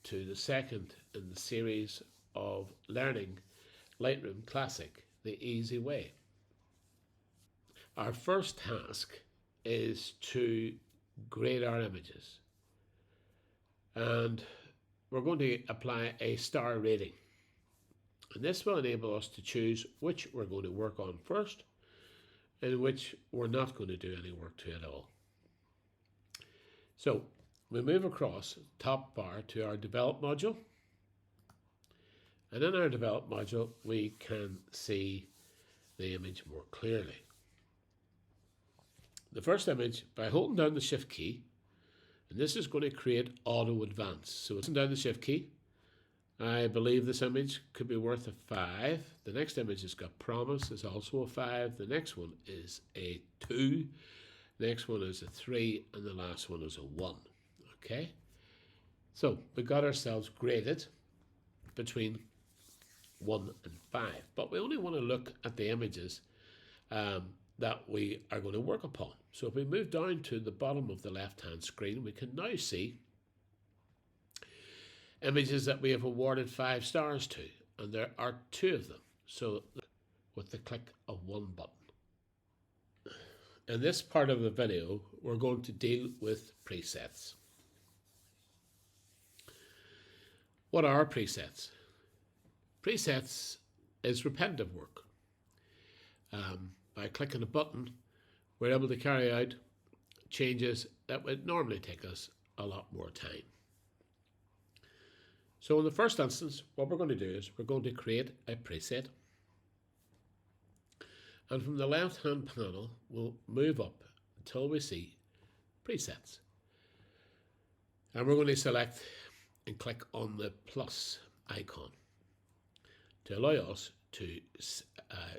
to the second in the series of learning Lightroom Classic the easy way. Our first task is to grade our images, and we're going to apply a star rating, and this will enable us to choose which we're going to work on first and which we're not going to do any work to at all. So we move across the top bar to our develop module, and in our develop module we can see the image more clearly. The first image, by holding down the shift key, and this is going to create auto advance. So it's down the shift key. I believe this image could be worth a 5. The next image has got promise, is also a 5. The next one is a 2. The next one is a 3, and the last one is a 1. Okay, so we got ourselves graded between 1 and 5, but we only want to look at the images that we are going to work upon. So if we move down to the bottom of the left hand screen, we can now see images that we have awarded 5 stars to, and there are 2 of them. So with the click of one button. In this part of the video, we're going to deal with presets. What are presets? Presets is repetitive work. By clicking a button, we're able to carry out changes that would normally take us a lot more time. So in the first instance, what we're going to do is we're going to create a preset. And from the left-hand panel, we'll move up until we see presets. And we're going to select and click on the plus icon to allow us to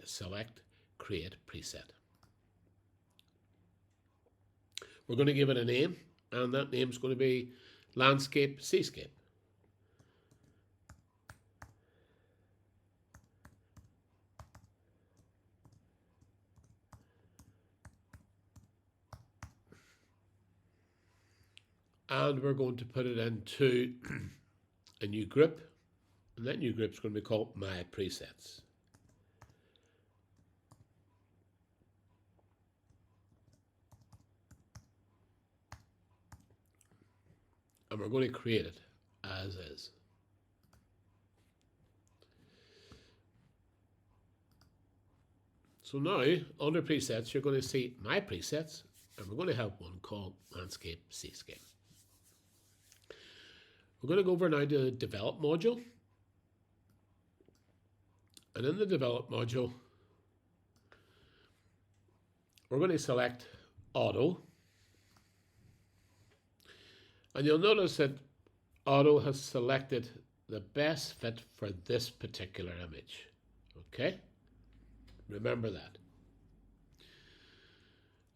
select create preset. We're going to give it a name, and that name is going to be landscape seascape. And we're going to put it into a new group, and that new group is going to be called My Presets. And we're going to create it as is. So now, under presets, you're going to see My Presets, and we're going to have one called Landscape Seascape. We're going to go over now to the develop module. And in the develop module, we're going to select auto. And you'll notice that auto has selected the best fit for this particular image. Okay? Remember that.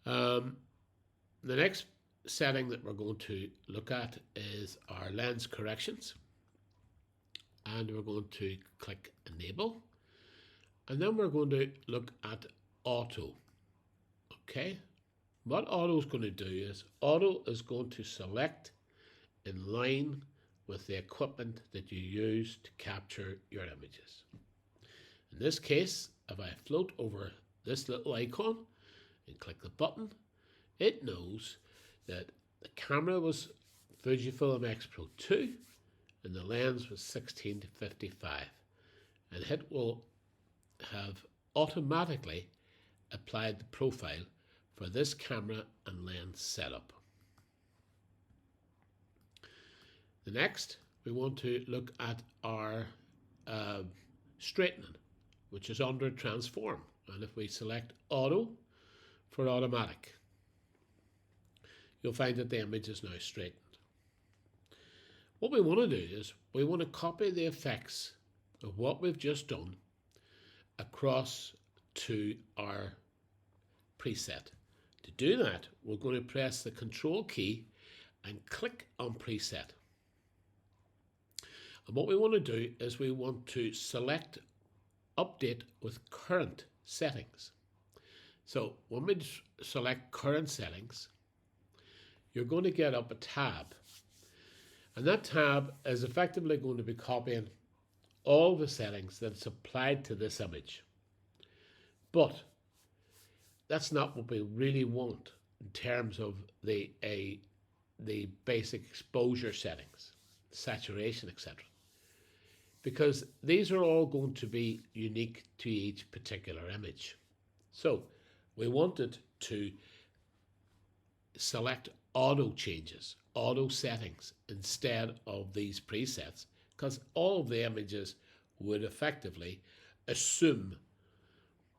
The next setting that we're going to look at is our lens corrections, and we're going to click enable, and then we're going to look at auto. Okay, what auto is going to do is auto is going to select in line with the equipment that you use to capture your images. In this case, if I float over this little icon and click the button, it knows that the camera was Fujifilm X Pro 2 and the lens was 16 to 55, and it will have automatically applied the profile for this camera and lens setup. The next, we want to look at our straightening, which is under transform, and if we select auto for automatic, you'll find that the image is now straightened. What we want to do is we want to copy the effects of what we've just done across to our preset. To do that, we're going to press the Control key and click on preset. And what we want to do is we want to select update with current settings. So when we select current settings, you're going to get up a tab, And that tab is effectively going to be copying all the settings that's applied to this image. But that's not what we really want in terms of the basic exposure settings, saturation, etc. Because these are all going to be unique to each particular image. So we wanted to select auto changes, auto settings instead of these presets, because all of the images would effectively assume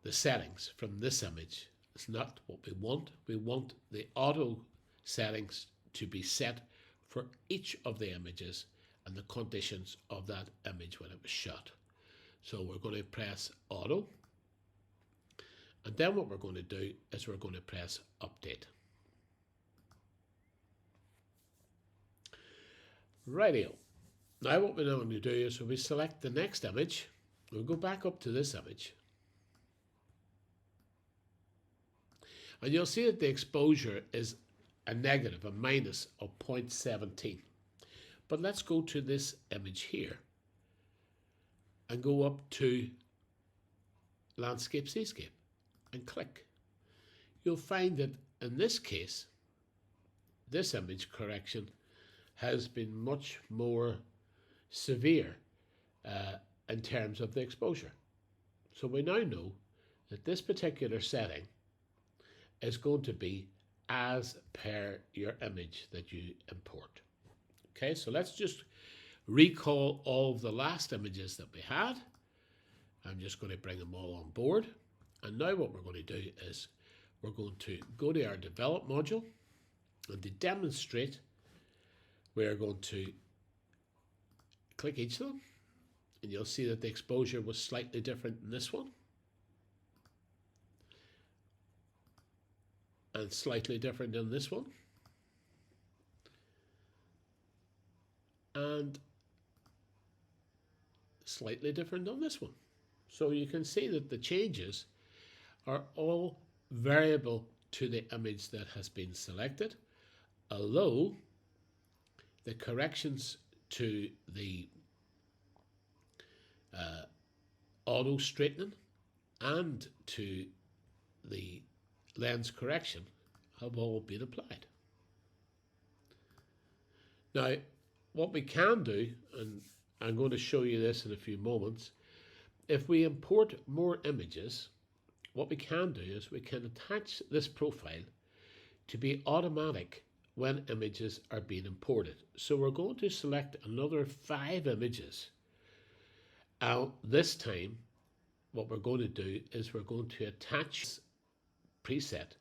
the settings from this image. It's not what we want. We want the auto settings to be set for each of the images and the conditions of that image when it was shot. So we're going to press auto, and then what we're going to do is we're going to press update. Rightio. Now what we're going to do is we select the next image. We'll go back up to this image. And you'll see that the exposure is a negative, a minus of 0.17. But let's go to this image here and go up to Landscape Seascape and click. You'll find that in this case, this image correction has been much more severe in terms of the exposure. So we now know that this particular setting is going to be as per your image that you import. Okay, so let's just recall all of the last images that we had. I'm just going to bring them all on board. And now what we're going to do is we're going to go to our develop module, and to demonstrate, we're going to click each of them, and you'll see that the exposure was slightly different in this one, and slightly different in this one, and slightly different on this one. So you can see that the changes are all variable to the image that has been selected, although the corrections to the auto straightening and to the lens correction have all been applied. Now, what we can do, and I'm going to show you this in a few moments, if we import more images, what we can do is we can attach this profile to be automatic when images are being imported. So we're going to select another 5 images. This time, what we're going to do is we're going to attach preset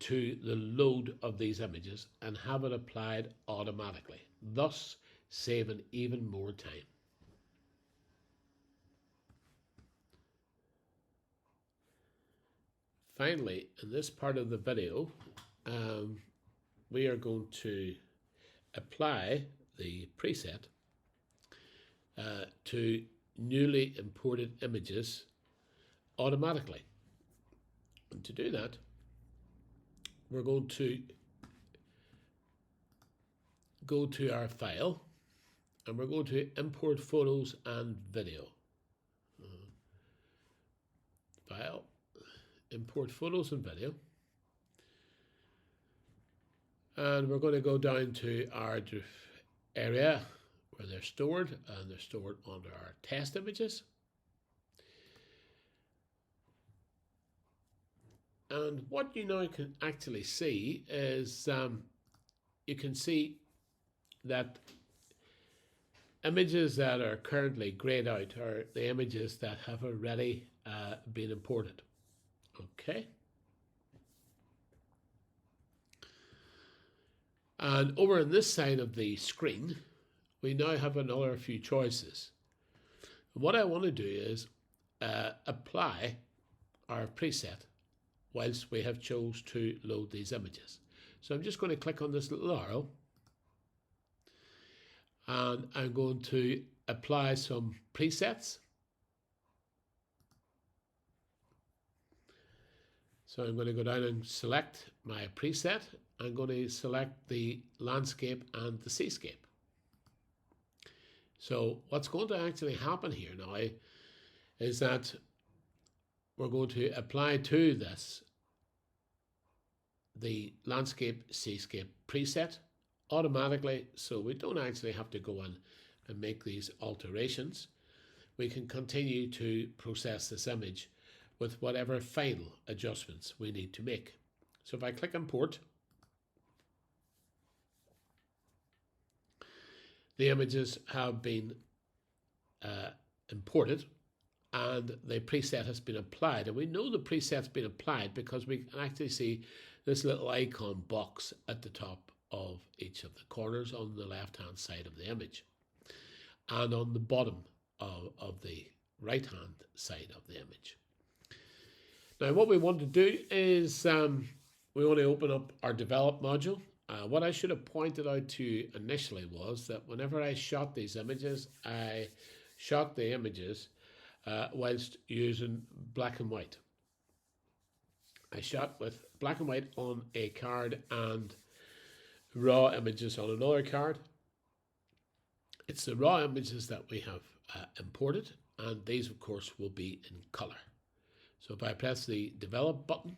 to the load of these images and have it applied automatically, thus saving even more time. Finally, in this part of the video, we are going to apply the preset to newly imported images automatically. And to do that, we're going to go to our file, and we're going to import photos and video. File, import photos and video. And we're going to go down to our area where they're stored, and they're stored under our test images. And what you now can actually see is you can see that images that are currently grayed out are the images that have already been imported. Okay. And over on this side of the screen, we now have another few choices. What I want to do is apply our preset whilst we have chose to load these images. So I'm just going to click on this little arrow, and I'm going to apply some presets. So I'm going to go down and select my preset, I'm going to select the landscape and the seascape. So what's going to actually happen here now is that we're going to apply to this the landscape seascape preset automatically, so we don't actually have to go in and make these alterations. We can continue to process this image with whatever final adjustments we need to make. So if I click import, the images have been imported and the preset has been applied. And we know the preset's been applied because we can actually see this little icon box at the top of each of the corners on the left hand side of the image and on the bottom of the right hand side of the image. Now what we want to do is we want to open up our develop module. What I should have pointed out to you initially was that whenever I shot these images, I shot the images whilst using black and white. I shot with black and white on a card and raw images on another card. It's the raw images that we have imported, and these of course will be in color. So if I press the develop button,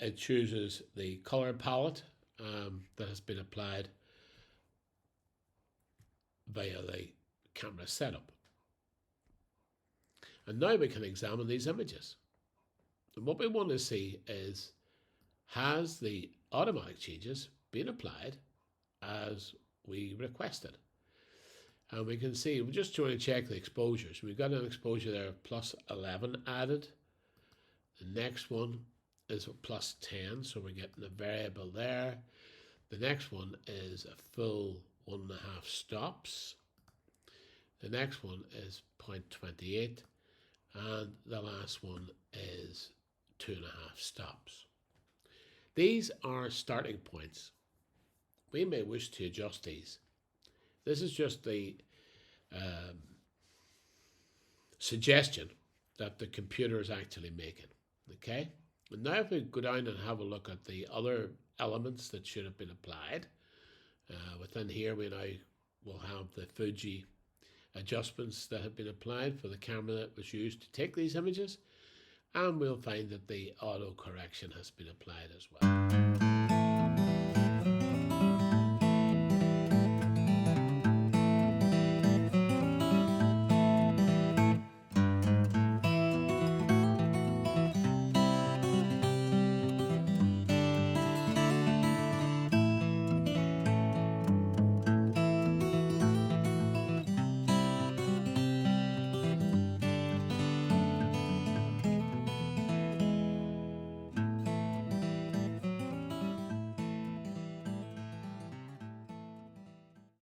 it chooses the color palette that has been applied via the camera setup. And now we can examine these images. And what we want to see is, has the automatic changes been applied as we requested? And we can see, we're just trying to check the exposures. We've got an exposure there of +11 added. The next one is a +10, so we're getting a variable there. The next one is a full 1.5 stops. The next one is 0.28, and the last one is 2.5 stops. These are starting points. We may wish to adjust these. This is just the suggestion that the computer is actually making. Okay? And now if we go down and have a look at the other elements that should have been applied, within here we now will have the Fuji adjustments that have been applied for the camera that was used to take these images, and we'll find that the auto correction has been applied as well.